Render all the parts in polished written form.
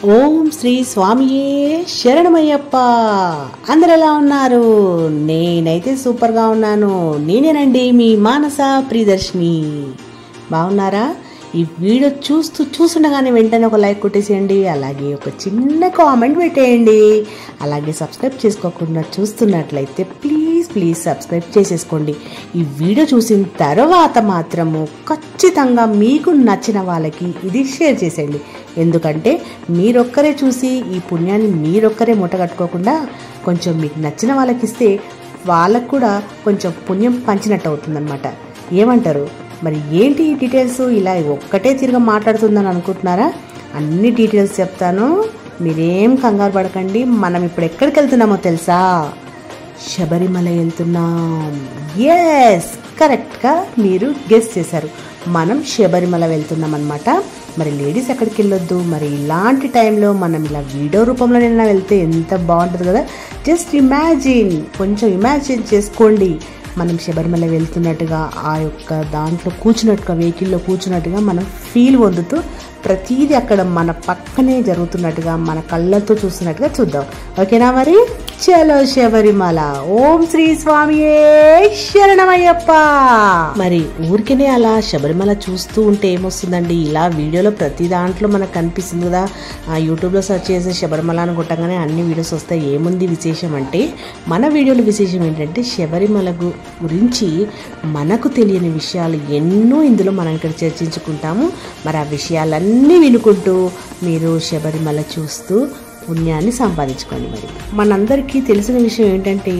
ఓం శ్రీ స్వామియే శరణమయ్యప్ప. అందరు ఎలా ఉన్నారు? నేనైతే సూపర్గా ఉన్నాను. నేనేనండి మీ మానస ప్రియదర్శిని. బాగున్నారా? ఈ వీడియో చూస్తుండగానే వెంటనే ఒక లైక్ కొట్టేసేయండి, అలాగే ఒక చిన్న కామెంట్ పెట్టేయండి. అలాగే సబ్స్క్రైబ్ చేసుకోకుండా చూస్తున్నట్లయితే ప్లీజ్ సబ్స్క్రైబ్ చేసేసుకోండి. ఈ వీడియో చూసిన తర్వాత మాత్రము ఖచ్చితంగా మీకు నచ్చిన వాళ్ళకి ఇది షేర్ చేసేయండి. ఎందుకంటే మీరొక్కరే చూసి ఈ పుణ్యాన్ని మీరొక్కరే మూటగట్టుకోకుండా కొంచెం మీకు నచ్చిన వాళ్ళకి ఇస్తే వాళ్ళకు కూడా కొంచెం పుణ్యం పంచినట్టు అవుతుందన్నమాట. ఏమంటారు? మరి ఏంటి ఈ డీటెయిల్స్? ఇలా ఒక్కటే తిరిగి మాట్లాడుతుందని అనుకుంటున్నారా? అన్ని డీటెయిల్స్ చెప్తాను, మీరేం కంగారు పడకండి. మనం ఇప్పుడు ఎక్కడికి వెళ్తున్నామో తెలుసా? శబరిమల వెళ్తున్నాం. ఎస్, కరెక్ట్గా మీరు గెస్ చేశారు. మనం శబరిమల వెళ్తున్నాం అన్నమాట. మరి లేడీస్ ఎక్కడికి వెళ్ళొద్దు? మరి ఇలాంటి టైంలో మనం ఇలా వీడియో రూపంలోనైనా వెళ్తే ఎంత బాగుంటుంది కదా. జస్ట్ కొంచెం ఇమాజిన్ చేసుకోండి. మనం శబరిమల వెళ్తున్నట్టుగా, ఆ యొక్క దాంట్లో కూర్చున్నట్టుగా, వెహికల్లో కూర్చున్నట్టుగా మనం ఫీల్ పొందుతూ ప్రతిదీ అక్కడ మన పక్కనే జరుగుతున్నట్టుగా, మన కళ్ళతో చూస్తున్నట్టుగా చూద్దాం. ఓకేనా? మరి చలో శబరిమల. ఓం శ్రీ స్వామియే శరణమయ్యప్ప. మరి ఊరికనే అలా శబరిమల చూస్తూ ఉంటే ఏమొస్తుందండి? ఇలా వీడియోలో ప్రతి దాంట్లో మనకు కనిపిస్తుంది కదా. యూట్యూబ్లో సెర్చ్ చేసే శబరిమల అని కొట్టగానే అన్ని వీడియోస్ వస్తాయి. ఏముంది విశేషం అంటే, మన వీడియోలో విశేషం ఏంటంటే శబరిమల గురించి మనకు తెలియని విషయాలు ఎన్నో ఇందులో మనం ఇక్కడ చర్చించుకుంటాము. మరి ఆ విషయాలన్నీ వినుకుంటూ మీరు శబరిమల చూస్తూ పుణ్యాన్ని సంపాదించుకోండి. మరి మనందరికీ తెలిసిన విషయం ఏంటంటే,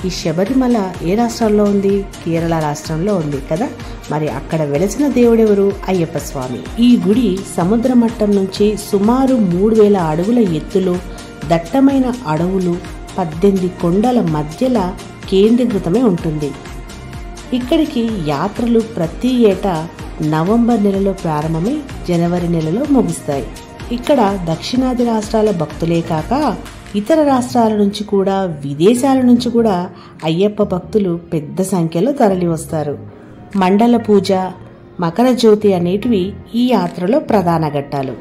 ఈ శబరిమల ఏ రాష్ట్రంలో ఉంది? కేరళ రాష్ట్రంలో ఉంది కదా. మరి అక్కడ వెలసిన దేవుడెవరు? అయ్యప్ప స్వామి. ఈ గుడి సముద్ర మట్టం నుంచి సుమారు 3000 అడుగుల ఎత్తులో దట్టమైన అడవులు 18 కొండల మధ్యలో కేంద్రీకృతమై ఉంటుంది. ఇక్కడికి యాత్రలు ప్రతి ఏటా నవంబర్ నెలలో ప్రారంభమై జనవరి నెలలో ముగుస్తాయి. ఇక్కడ దక్షిణాది రాష్ట్రాల భక్తులే కాక ఇతర రాష్ట్రాల నుంచి కూడా, విదేశాల నుంచి కూడా అయ్యప్ప భక్తులు పెద్ద సంఖ్యలో తరలి వస్తారు. మండల పూజ, మకర జ్యోతి అనేటివి ఈ యాత్రలో ప్రధాన ఘట్టాలు.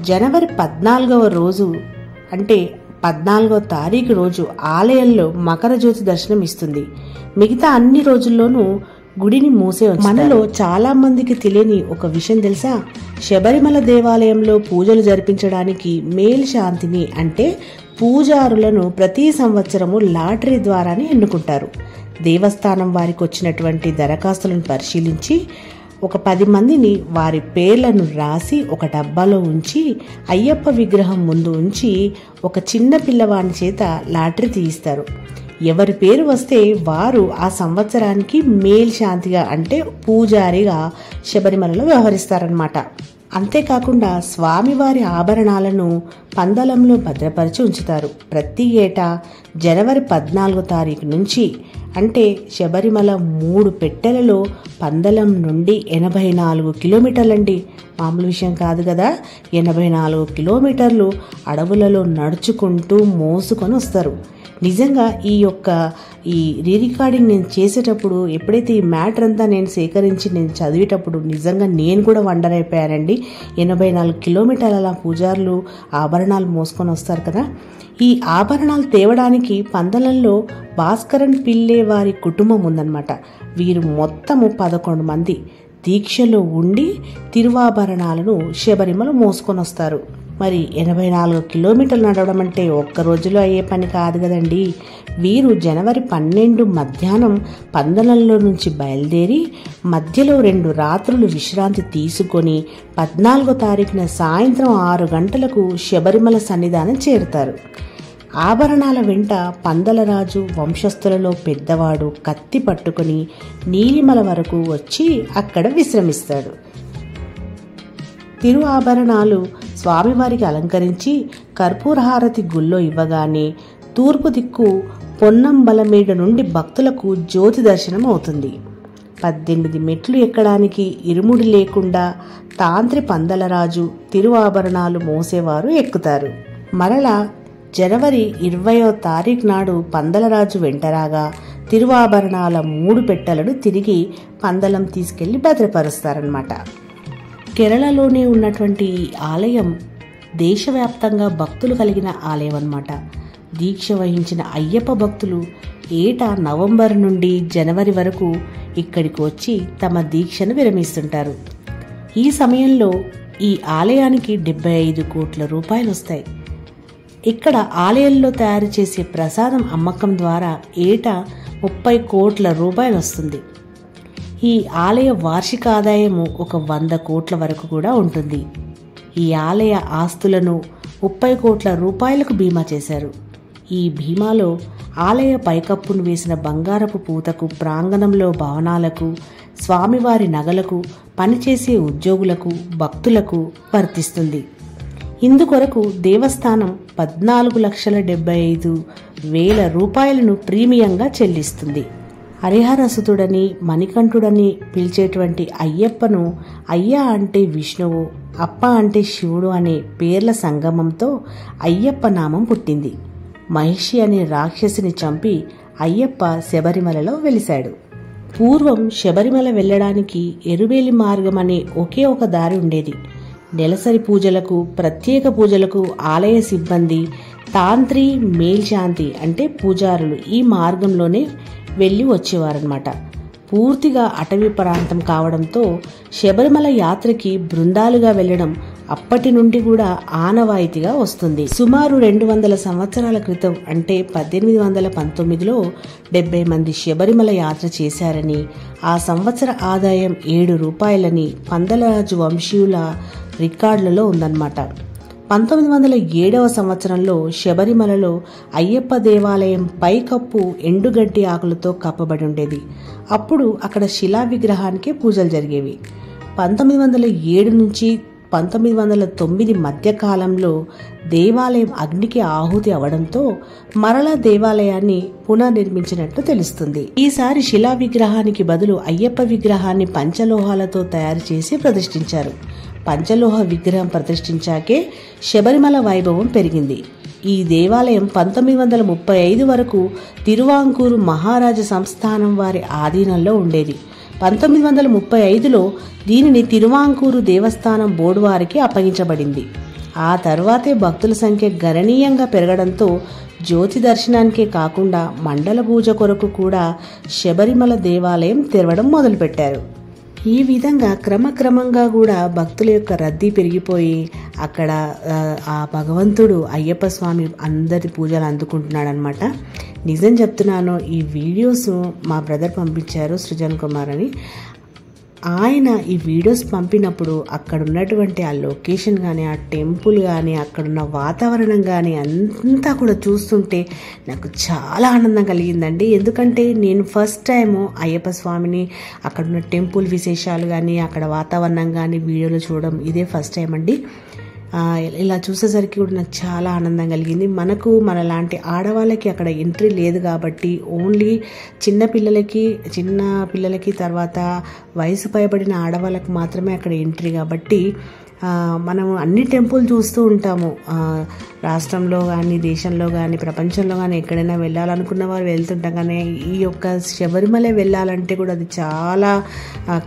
జనవరి 14వ రోజు అంటే 14వ తారీఖు రోజు ఆలయంలో మకర జ్యోతి దర్శనం ఇస్తుంది. మిగతా అన్ని రోజుల్లోనూ గుడిని మూసే ఉంచుతారు. మనలో చాలా మందికి తెలియని ఒక విషయం తెలుసా? శబరిమల దేవాలయంలో పూజలు జరిపించడానికి మేల్ శాంతిని అంటే పూజారులను ప్రతి సంవత్సరము లాటరీ ద్వారానే ఎన్నుకుంటారు. దేవస్థానం వారికి వచ్చినటువంటి దరఖాస్తులను పరిశీలించి ఒక 10 మందిని వారి పేర్లను రాసి ఒక డబ్బాలో ఉంచి అయ్యప్ప విగ్రహం ముందు ఉంచి ఒక చిన్న పిల్లవాని చేత లాటరీ తీయిస్తారు. ఎవరి పేరు వస్తే వారు ఆ సంవత్సరానికి మేల్ శాంతిగా అంటే పూజారిగా శబరిమలలో వ్యవహరిస్తారన్నమాట. అంతేకాకుండా స్వామివారి ఆభరణాలను పందలంలో భద్రపరిచి ఉంచుతారు. ప్రతి ఏటా జనవరి 14వ తారీఖు నుంచి అంటే శబరిమల 3 పెట్టెలలో పందలం నుండి 84 కిలోమీటర్లండి. మామూలు విషయం కాదు కదా. 84 కిలోమీటర్లు అడవులలో నడుచుకుంటూ మోసుకొని వస్తారు. నిజంగా ఈ రికార్డింగ్ నేను చేసేటప్పుడు, ఎప్పుడైతే ఈ మ్యాటర్ అంతా నేను సేకరించి నేను చదివేటప్పుడు నిజంగా నేను కూడా వండర్ అయిపోయానండి. 84 కిలోమీటర్ల పూజారులు ఆభరణాలు మోసుకొని వస్తారు కదా. ఈ ఆభరణాలు తేవడానికి పందలంలో భాస్కరన్ పిల్లే వారి కుటుంబం ఉందన్నమాట. వీరు మొత్తము 11 మంది దీక్షలో ఉండి తిరువాభరణాలను శబరిమల మోసుకొని వస్తారు. మరి 84 కిలోమీటర్లు నడవడం అంటే ఒక్క రోజులో అయ్యే పని కాదు కదండి. వీరు జనవరి 12 మధ్యాహ్నం పందలంలో నుంచి బయలుదేరి మధ్యలో 2 రాత్రులు విశ్రాంతి తీసుకొని 14వ తారీఖున సాయంత్రం 6 గంటలకు శబరిమల సన్నిధానం చేరుతారు. ఆభరణాల వెంట పందలరాజు వంశస్థులలో పెద్దవాడు కత్తి పట్టుకొని నీలిమల వరకు వచ్చి అక్కడ విశ్రమిస్తాడు. తిరు ఆభరణాలు స్వామివారికి అలంకరించి కర్పూరహారతి గుళ్ళో ఇవ్వగానే తూర్పు దిక్కు పొన్నంబలమేడ నుండి భక్తులకు జ్యోతి దర్శనం అవుతుంది. 18 మెట్లు ఎక్కడానికి ఇరుముడి లేకుండా తాంత్రి పందలరాజు తిరు ఆభరణాలు మోసేవారు ఎక్కుతారు. మరలా జనవరి 20వ తారీఖు నాడు పందలరాజు వెంటరాగా తిరువాభరణాల 3 పెట్టెలను తిరిగి పందలం తీసుకెళ్లి భద్రపరుస్తారన్నమాట. కేరళలోనే ఉన్నటువంటి ఆలయం దేశవ్యాప్తంగా భక్తులు కలిగిన ఆలయం అన్నమాట. దీక్ష వహించిన అయ్యప్ప భక్తులు ఏటా నవంబర్ నుండి జనవరి వరకు ఇక్కడికి వచ్చి తమ దీక్షను విరమిస్తుంటారు. ఈ సమయంలో ఈ ఆలయానికి 75 కోట్ల రూపాయలు వస్తాయి. ఇక్కడ ఆలయంలో తయారు చేసే ప్రసాదం అమ్మకం ద్వారా ఏటా 30 కోట్ల రూపాయలు వస్తుంది. ఈ ఆలయ వార్షిక ఆదాయము ఒక 100 కోట్ల వరకు కూడా ఉంటుంది. ఈ ఆలయ ఆస్తులను 30 కోట్ల రూపాయలకు బీమా చేశారు. ఈ బీమాలో ఆలయ పైకప్పును వేసిన బంగారపు పూతకు, ప్రాంగణంలో భవనాలకు, స్వామివారి నగలకు, పనిచేసే ఉద్యోగులకు, భక్తులకు వర్తిస్తుంది. ఇందుకొరకు దేవస్థానం 14,75,000 రూపాయలను ప్రీమియంగా చెల్లిస్తుంది. హరిహరసుతుడని, మణికంఠుడని పిలిచేటువంటి అయ్యప్పను అయ్య అంటే విష్ణువు, అప్ప అంటే శివుడు అనే పేర్ల సంగమంతో అయ్యప్ప నామం పుట్టింది. మహిషి అనే రాక్షసిని చంపి అయ్యప్ప శబరిమలలో వెలిశాడు. పూర్వం శబరిమల వెళ్ళడానికి ఎరువేలి మార్గం అనే ఒకే ఒక దారి ఉండేది. నెలసరి పూజలకు, ప్రత్యేక పూజలకు ఆలయ సిబ్బంది, తాంత్రి, మేల్శాంతి అంటే పూజారులు ఈ మార్గంలోనే వెళ్ళి వచ్చేవారన్నమాట. పూర్తిగా అటవీ ప్రాంతం కావడంతో శబరిమల యాత్రకి బృందాలుగా వెళ్ళడం అప్పటి నుండి కూడా ఆనవాయితీగా వస్తుంది. సుమారు 200 సంవత్సరాల క్రితం అంటే 1819లో 70 మంది శబరిమల యాత్ర చేశారని, ఆ సంవత్సర ఆదాయం 7 రూపాయలని పందలరాజు వంశీయుల రికార్డులలో ఉందన్నమాట. 1907వ సంవత్సరంలో శబరిమలలో అయ్యప్ప దేవాలయం పైకప్పు ఎండుగడ్డి ఆకులతో కప్పబడి ఉండేది. అప్పుడు అక్కడ శిలా విగ్రహానికి పూజలు జరిగేవి. 1907 నుంచి 1909 మధ్య కాలంలో దేవాలయం అగ్నికి ఆహుతి అవడంతో మరలా దేవాలయాన్ని పునర్నిర్మించినట్లు తెలుస్తుంది. ఈసారి శిలా విగ్రహానికి బదులు అయ్యప్ప విగ్రహాన్ని పంచలోహాలతో తయారు చేసి ప్రతిష్ఠించారు. పంచలోహ విగ్రహం ప్రతిష్ఠించాకే శబరిమల వైభవం పెరిగింది. ఈ దేవాలయం 1935 వరకు తిరువాంకూరు మహారాజ సంస్థానం వారి ఆధీనంలో ఉండేది. 1935లో దీనిని తిరువాంకూరు దేవస్థానం బోర్డు వారికి అప్పగించబడింది. ఆ తర్వాతే భక్తుల సంఖ్య గణనీయంగా పెరగడంతో జ్యోతి దర్శనానికే కాకుండా మండల పూజ కొరకు కూడా శబరిమల దేవాలయం తెరవడం మొదలుపెట్టారు. ఈ విధంగా క్రమక్రమంగా కూడా భక్తుల యొక్క రద్దీ పెరిగిపోయి అక్కడ ఆ భగవంతుడు అయ్యప్ప స్వామి అందరి పూజలు అందుకుంటున్నాడు అనమాట. నిజం చెప్తున్నాను, ఈ వీడియోస్ మా బ్రదర్ పంపించారు, సృజన్ కుమార్ అని. ఆయన ఈ వీడియోస్ పంపినప్పుడు అక్కడ ఉన్నటువంటి ఆ లొకేషన్ కానీ, ఆ టెంపుల్ కానీ, అక్కడున్న వాతావరణం కానీ అంతా కూడా చూస్తుంటే నాకు చాలా ఆనందం కలిగిందండి. ఎందుకంటే నేను ఫస్ట్ టైము అయ్యప్ప స్వామిని, అక్కడున్న టెంపుల్ విశేషాలు కానీ, అక్కడ వాతావరణం కానీ వీడియోలో చూడడం ఇదే ఫస్ట్ టైం అండి. ఇలా చూసేసరికి కూడా నాకు చాలా ఆనందం కలిగింది. మనలాంటి ఆడవాళ్ళకి అక్కడ ఎంట్రీ లేదు కాబట్టి ఓన్లీ చిన్న పిల్లలకి తర్వాత వయసు పైబడిన ఆడవాళ్ళకి మాత్రమే అక్కడ ఎంట్రీ కాబట్టి మనం అన్ని టెంపుల్ చూస్తూ ఉంటాము. రాష్ట్రంలో కానీ, దేశంలో కానీ, ప్రపంచంలో కానీ ఎక్కడైనా వెళ్ళాలనుకున్న వారు వెళ్తుంటాం. కానీ ఈ యొక్క శబరిమల వెళ్ళాలంటే కూడా అది చాలా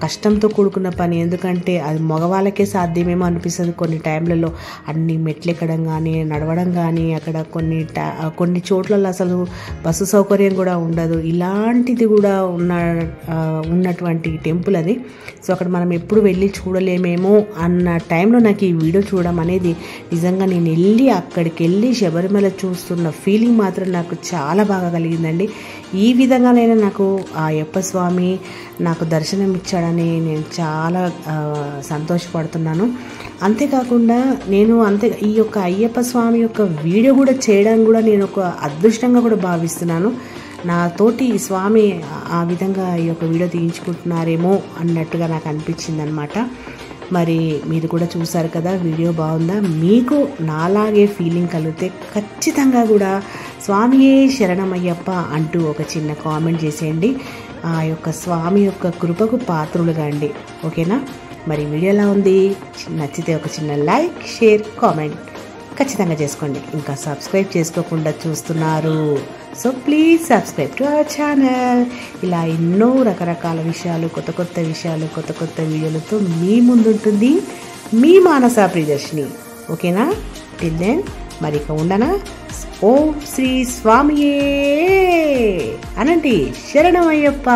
కష్టంతో కూడుకున్న పని. ఎందుకంటే అది మగవాళ్ళకే సాధ్యమేమో అనిపిస్తుంది కొన్ని టైంలలో. అన్ని మెట్లు ఎక్కడం కానీ, నడవడం కానీ, అక్కడ కొన్ని చోట్లలో అసలు బస్సు సౌకర్యం కూడా ఉండదు. ఇలాంటిది కూడా ఉన్నటువంటి టెంపుల్ అది. సో అక్కడ మనం ఎప్పుడు వెళ్ళి చూడలేమేమో అన్న టైంలో నాకు ఈ వీడియో చూడడం అనేది నిజంగా నేను అక్కడికి వెళ్ళి శబరిమల చూస్తున్న ఫీలింగ్ మాత్రం నాకు చాలా బాగా కలిగిందండి. ఈ విధంగానైనా నాకు ఆ అయ్యప్ప స్వామి నాకు దర్శనం ఇచ్చాడని నేను చాలా సంతోషపడుతున్నాను. అంతేకాకుండా ఈ యొక్క అయ్యప్ప స్వామి యొక్క వీడియో కూడా చేయడం కూడా నేను ఒక అదృష్టంగా కూడా భావిస్తున్నాను. నాతోటి స్వామి ఆ విధంగా ఈ యొక్క వీడియో తీయించుకుంటున్నారేమో అన్నట్టుగా నాకు అనిపించింది అనమాట. మరి మీరు కూడా చూసారు కదా, వీడియో బాగుందా? మీకు నాలాగే ఫీలింగ్ కలిగితే ఖచ్చితంగా కూడా స్వామియే శరణమయ్యప్ప అంటూ ఒక చిన్న కామెంట్ చేసేయండి. ఆ యొక్క స్వామి యొక్క కృపకు పాత్రులుగా అండి. ఓకేనా? మరి వీడియో ఎలా ఉంది? నచ్చితే ఒక చిన్న లైక్, షేర్, కామెంట్ ఖచ్చితంగా చేసుకోండి. ఇంకా సబ్స్క్రైబ్ చేసుకోకుండా చూస్తున్నారు, so please subscribe to our channel. ఇలా ఎన్నో రకరకాల విషయాలు, కొత్త కొత్త వీడియోలతో మీ ముందుంటుంది మీ మానస ప్రియదర్శిని. ఓకేనా? టిల్ దెన్ మరి ఇక ఉండనా? ఓం శ్రీ స్వామియే అనండి. శరణమయ్యప్ప.